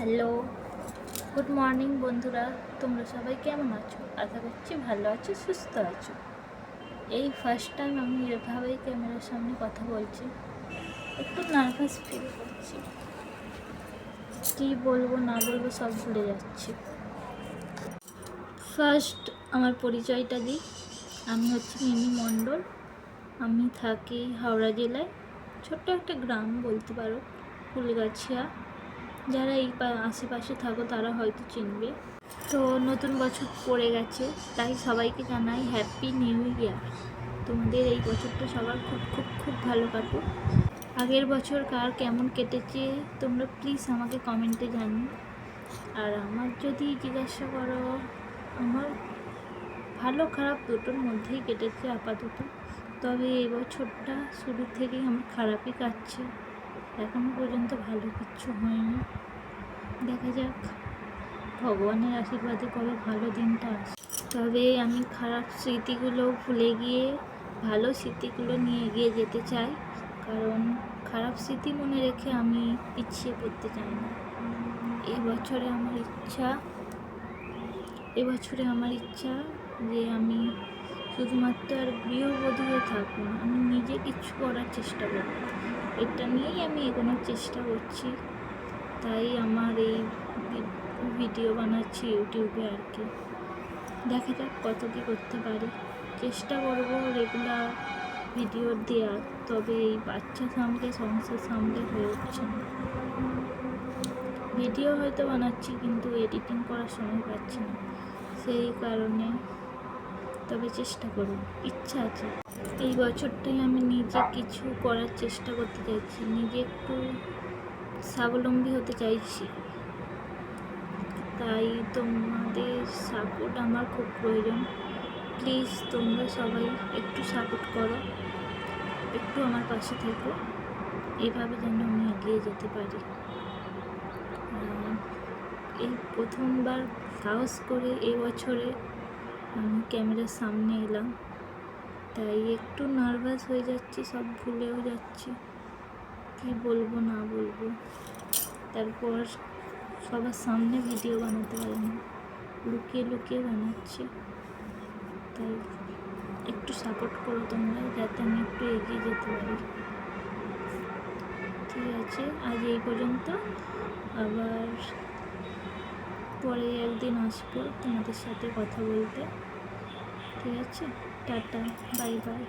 Hello, good morning বন্ধুরা। তোমরা সবাই কেমন আছো? আশা করছি ভালো আছো, সুস্থ আছো। এই ফার্স্ট টাইম আমি এভাবেই ক্যামেরার সামনে কথা বলছি। একটু নার্ভাস ফিল করছি, কী বলবো না বলবো সব ভুলে যাচ্ছি। ফার্স্ট আমার পরিচয়টা দিই। আমি হচ্ছি মিমি মণ্ডল। আমি থাকি হাওড়া জেলায়, ছোট্ট একটা গ্রাম বলতে পারো, ফুলগাছিয়া। যারা এই আশেপাশে থাকো তারা হয়তো চিনবে। তো নতুন বছর পড়ে গেছে, তাই সবাইকে জানাই হ্যাপি নিউ ইয়ার। তোমাদের এই বছরটা সবার খুব খুব খুব ভালো কাটুক। আগের বছর কার কেমন কেটেছে তোমরা প্লিজ আমাকে কমেন্টে জানিও। আর আমার যদি জিজ্ঞাসা করো, আমার ভালো খারাপ দুটোর মধ্যেই কেটেছে আপাতত। তবে এই বছরটা শুরু থেকেই আমার খারাপই কাটছে, এখনও পর্যন্ত ভালো কিচ্ছু হয়নি। দেখা যাক ভগবানের আশীর্বাদে কবে ভালো দিনটা আসে। তবে আমি খারাপ স্মৃতিগুলো ভুলে গিয়ে ভালো স্মৃতিগুলো নিয়ে এগিয়ে যেতে চাই, কারণ খারাপ স্মৃতি মনে রেখে আমি পিছিয়ে পড়তে চাই না। এবছরে আমার ইচ্ছা যে আমি শুধুমাত্র আর গৃহবধূ হয়ে থাকবো না, আমি নিজে কিছু করার চেষ্টা করব। এটা নিয়েই আমি এগোনোর চেষ্টা করছি, তাই আমার এই ভিডিও বানাচ্ছি ইউটিউবে আর কি। দেখা যাক কত কী করতে পারি, চেষ্টা করব রেগুলার ভিডিও দেওয়ার। তবে এই বাচ্চা সামলে সংসার সামলে হয়ে উঠছে না। ভিডিও হয়তো বানাচ্ছি কিন্তু এডিটিং করার সময় পাচ্ছি না, সেই কারণে। তবে চেষ্টা করব, ইচ্ছা আছে। এই বছরটাই আমি নিজে কিছু করার চেষ্টা করতে চাইছি, নিজে একটু স্বাবলম্বী হতে চাইছি। তাই তোমাদের সাপোর্ট আমার খুব প্রয়োজন। প্লিজ তোমরা সবাই একটু সাপোর্ট করো, একটু আমার পাশে থেকো, এইভাবে যেন আমি এগিয়ে যেতে পারি। এই প্রথমবার সাহস করে এবছরে আমি ক্যামেরার সামনে এলাম, তাই একটু নার্ভাস হয়ে যাচ্ছি, সব ভুলেও যাচ্ছি, কী বলবো না বলবো। তারপর সবার সামনে ভিডিও বানাতে পারি না, লুকিয়ে লুকিয়ে বানাচ্ছি। তাই একটু সাপোর্ট করো তোমরা, যাতে আমি একটু এগিয়ে যেতে পারি। ঠিক আছে, আজ এই পর্যন্ত। আবার পরে একদিন আসবো তোমাদের সাথে কথা বলতে। ঠিক আছে, টাটা, বাই বাই।